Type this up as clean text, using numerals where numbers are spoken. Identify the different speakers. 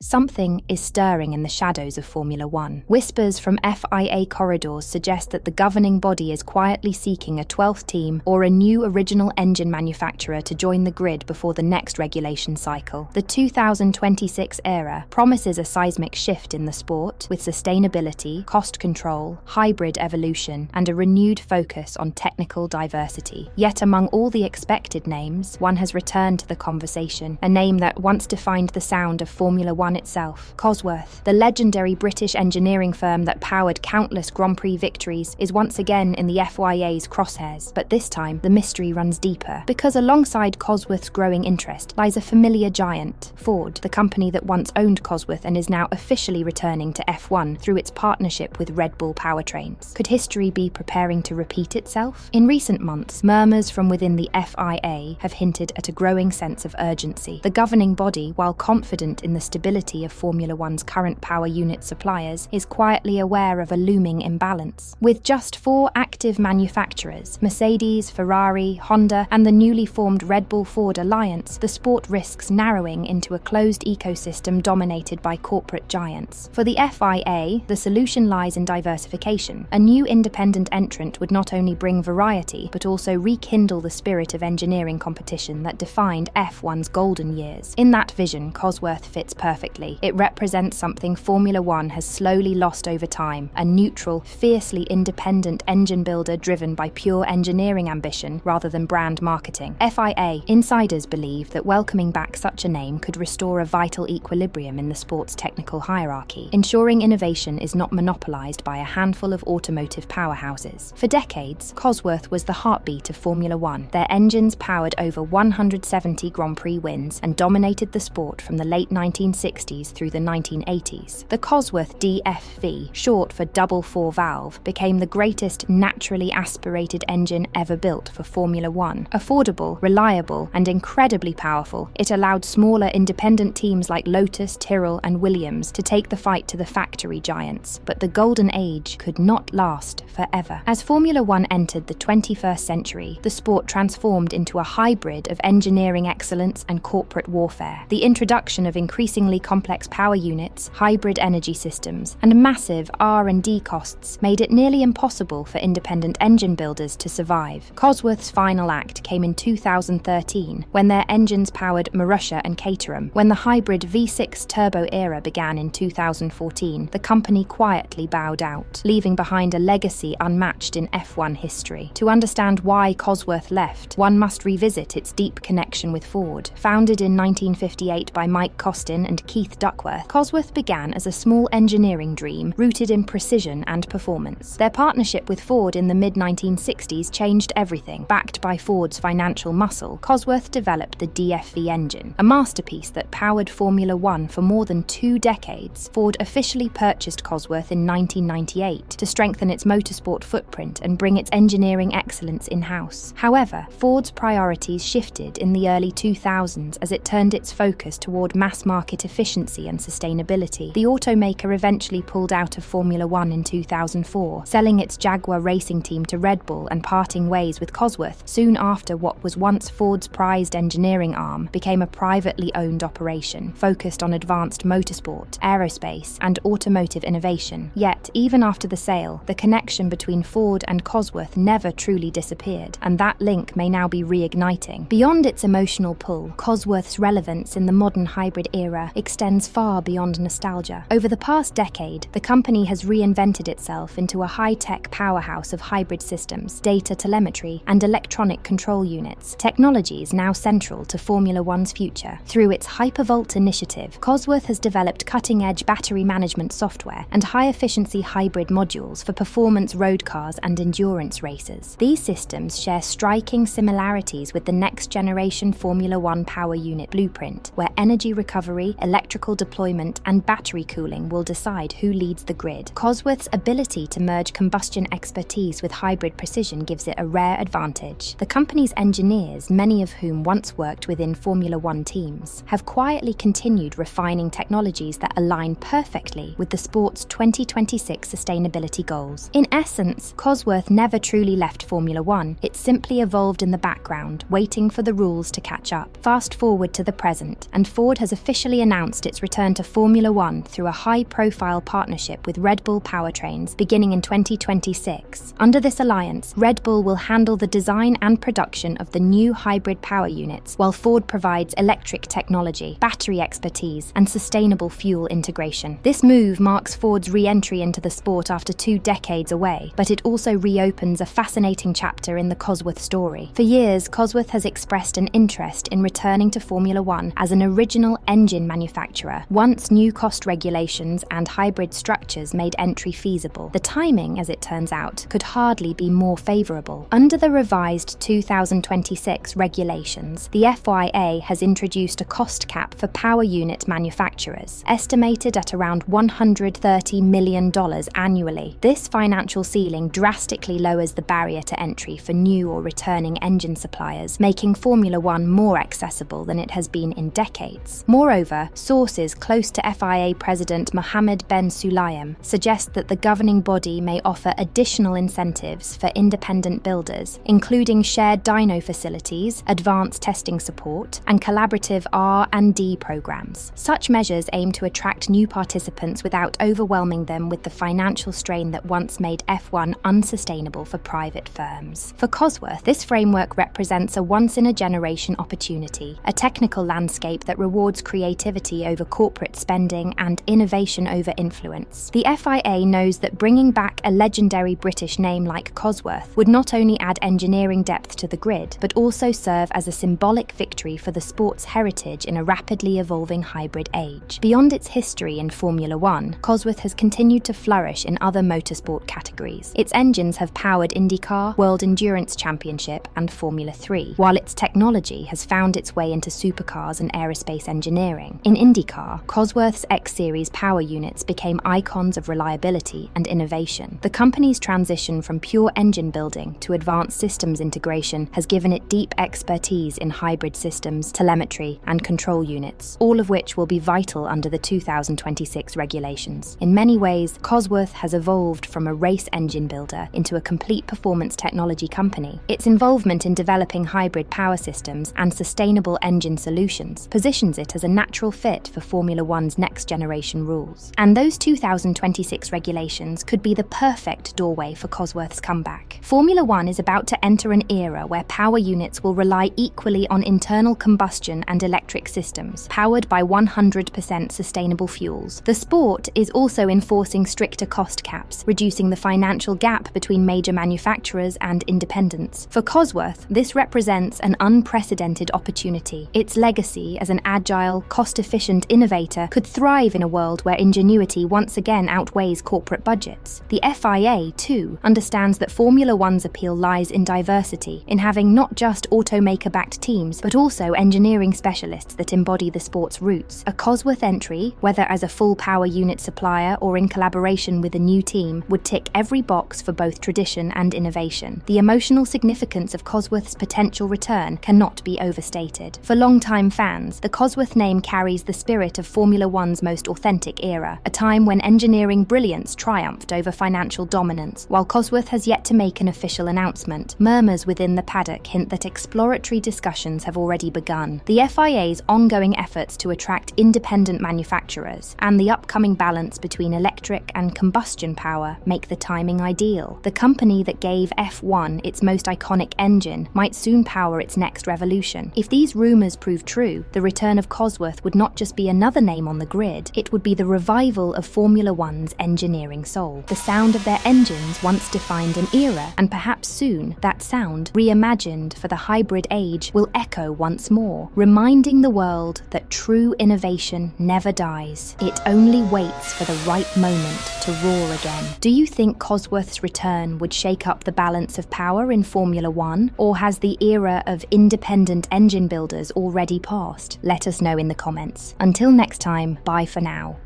Speaker 1: Something is stirring in the shadows of Formula One. Whispers from FIA corridors suggest that the governing body is quietly seeking a 12th team or a new original engine manufacturer to join the grid before the next regulation cycle. The 2026 era promises a seismic shift in the sport, with sustainability, cost control, hybrid evolution, and a renewed focus on technical diversity. Yet among all the expected names, one has returned to the conversation, a name that once defined the sound of Formula One itself. Cosworth, the legendary British engineering firm that powered countless Grand Prix victories, is once again in the FIA's crosshairs, but this time the mystery runs deeper, because alongside Cosworth's growing interest lies a familiar giant, Ford, the company that once owned Cosworth and is now officially returning to F1 through its partnership with Red Bull Powertrains. Could history be preparing to repeat itself? In recent months, murmurs from within the FIA have hinted at a growing sense of urgency. The governing body, while confident in the stability of Formula One's current power unit suppliers, is quietly aware of a looming imbalance. With just 4 active manufacturers, Mercedes, Ferrari, Honda, and the newly formed Red Bull-Ford alliance, the sport risks narrowing into a closed ecosystem dominated by corporate giants. For the FIA, the solution lies in diversification. A new independent entrant would not only bring variety, but also rekindle the spirit of engineering competition that defined F1's golden years. In that vision, Cosworth fits perfectly. It represents something Formula One has slowly lost over time, a neutral, fiercely independent engine builder driven by pure engineering ambition rather than brand marketing. FIA insiders believe that welcoming back such a name could restore a vital equilibrium in the sport's technical hierarchy, ensuring innovation is not monopolized by a handful of automotive powerhouses. For decades, Cosworth was the heartbeat of Formula One. Their engines powered over 170 Grand Prix wins and dominated the sport from the late 1960s through the 1980s. The Cosworth DFV, short for double 4-valve, became the greatest naturally aspirated engine ever built for Formula One. Affordable, reliable, and incredibly powerful, it allowed smaller independent teams like Lotus, Tyrrell, and Williams to take the fight to the factory giants. But the golden age could not last forever. As Formula One entered the 21st century, the sport transformed into a hybrid of engineering excellence and corporate warfare. The introduction of increasingly complex power units, hybrid energy systems, and massive R&D costs made it nearly impossible for independent engine builders to survive. Cosworth's final act came in 2013, when their engines powered Marussia and Caterham. When the hybrid V6 turbo era began in 2014, the company quietly bowed out, leaving behind a legacy unmatched in F1 history. To understand why Cosworth left, one must revisit its deep connection with Ford. Founded in 1958 by Mike Costin and Keith Duckworth, Cosworth began as a small engineering dream rooted in precision and performance. Their partnership with Ford in the mid-1960s changed everything. Backed by Ford's financial muscle, Cosworth developed the DFV engine, a masterpiece that powered Formula One for more than 2 decades. Ford officially purchased Cosworth in 1998 to strengthen its motorsport footprint and bring its engineering excellence in-house. However, Ford's priorities shifted in the early 2000s as it turned its focus toward mass-market efficiency and sustainability. The automaker eventually pulled out of Formula One in 2004, selling its Jaguar racing team to Red Bull and parting ways with Cosworth soon after what was once Ford's prized engineering arm became a privately owned operation, focused on advanced motorsport, aerospace, and automotive innovation. Yet, even after the sale, the connection between Ford and Cosworth never truly disappeared, and that link may now be reigniting. Beyond its emotional pull, Cosworth's relevance in the modern hybrid era extends far beyond nostalgia. Over the past decade, the company has reinvented itself into a high-tech powerhouse of hybrid systems, data telemetry, and electronic control units, technologies now central to Formula One's future. Through its Hypervolt initiative, Cosworth has developed cutting-edge battery management software and high-efficiency hybrid modules for performance road cars and endurance races. These systems share striking similarities with the next-generation Formula One power unit blueprint, where energy recovery, electrical deployment, and battery cooling will decide who leads the grid. Cosworth's ability to merge combustion expertise with hybrid precision gives it a rare advantage. The company's engineers, many of whom once worked within Formula One teams, have quietly continued refining technologies that align perfectly with the sport's 2026 sustainability goals. In essence, Cosworth never truly left Formula One. It simply evolved in the background, waiting for the rules to catch up. Fast forward to the present, and Ford has officially announced announced its return to Formula One through a high-profile partnership with Red Bull Powertrains beginning in 2026. Under this alliance, Red Bull will handle the design and production of the new hybrid power units, while Ford provides electric technology, battery expertise, and sustainable fuel integration. This move marks Ford's re-entry into the sport after 2 decades away, but it also reopens a fascinating chapter in the Cosworth story. For years, Cosworth has expressed an interest in returning to Formula One as an original engine manufacturer, once new cost regulations and hybrid structures made entry feasible. The timing, as it turns out, could hardly be more favourable. Under the revised 2026 regulations, the FIA has introduced a cost cap for power unit manufacturers, estimated at around $130 million annually. This financial ceiling drastically lowers the barrier to entry for new or returning engine suppliers, making Formula One more accessible than it has been in decades. Moreover, sources close to FIA President Mohammed Ben Sulayem suggest that the governing body may offer additional incentives for independent builders, including shared dyno facilities, advanced testing support, and collaborative R&D programs. Such measures aim to attract new participants without overwhelming them with the financial strain that once made F1 unsustainable for private firms. For Cosworth, this framework represents a once-in-a-generation opportunity, a technical landscape that rewards creativity over corporate spending and innovation over influence. The FIA knows that bringing back a legendary British name like Cosworth would not only add engineering depth to the grid, but also serve as a symbolic victory for the sport's heritage in a rapidly evolving hybrid age. Beyond its history in Formula One, Cosworth has continued to flourish in other motorsport categories. Its engines have powered IndyCar, World Endurance Championship, and Formula 3, while its technology has found its way into supercars and aerospace engineering. In IndyCar, Cosworth's X-Series power units became icons of reliability and innovation. The company's transition from pure engine building to advanced systems integration has given it deep expertise in hybrid systems, telemetry, and control units, all of which will be vital under the 2026 regulations. In many ways, Cosworth has evolved from a race engine builder into a complete performance technology company. Its involvement in developing hybrid power systems and sustainable engine solutions positions it as a natural fit for Formula One's next-generation rules. And those 2026 regulations could be the perfect doorway for Cosworth's comeback. Formula One is about to enter an era where power units will rely equally on internal combustion and electric systems, powered by 100% sustainable fuels. The sport is also enforcing stricter cost caps, reducing the financial gap between major manufacturers and independents. For Cosworth, this represents an unprecedented opportunity. Its legacy as an agile, cost-efficient innovator could thrive in a world where ingenuity once again outweighs corporate budgets. The FIA, too, understands that Formula One's appeal lies in diversity, in having not just automaker-backed teams, but also engineering specialists that embody the sport's roots. A Cosworth entry, whether as a full power unit supplier or in collaboration with a new team, would tick every box for both tradition and innovation. The emotional significance of Cosworth's potential return cannot be overstated. For long-time fans, the Cosworth name carries the spirit of Formula One's most authentic era, a time when engineering brilliance triumphed over financial dominance. While Cosworth has yet to make an official announcement, murmurs within the paddock hint that exploratory discussions have already begun. The FIA's ongoing efforts to attract independent manufacturers and the upcoming balance between electric and combustion power make the timing ideal. The company that gave F1 its most iconic engine might soon power its next revolution. If these rumours prove true, the return of Cosworth would not just be another name on the grid, it would be the revival of Formula One's engineering soul. The sound of their engines once defined an era, and perhaps soon, that sound, reimagined for the hybrid age, will echo once more, reminding the world that true innovation never dies. It only waits for the right moment to roar again. Do you think Cosworth's return would shake up the balance of power in Formula One, or has the era of independent engine builders already passed? Let us know in the comments. Until next time, bye for now.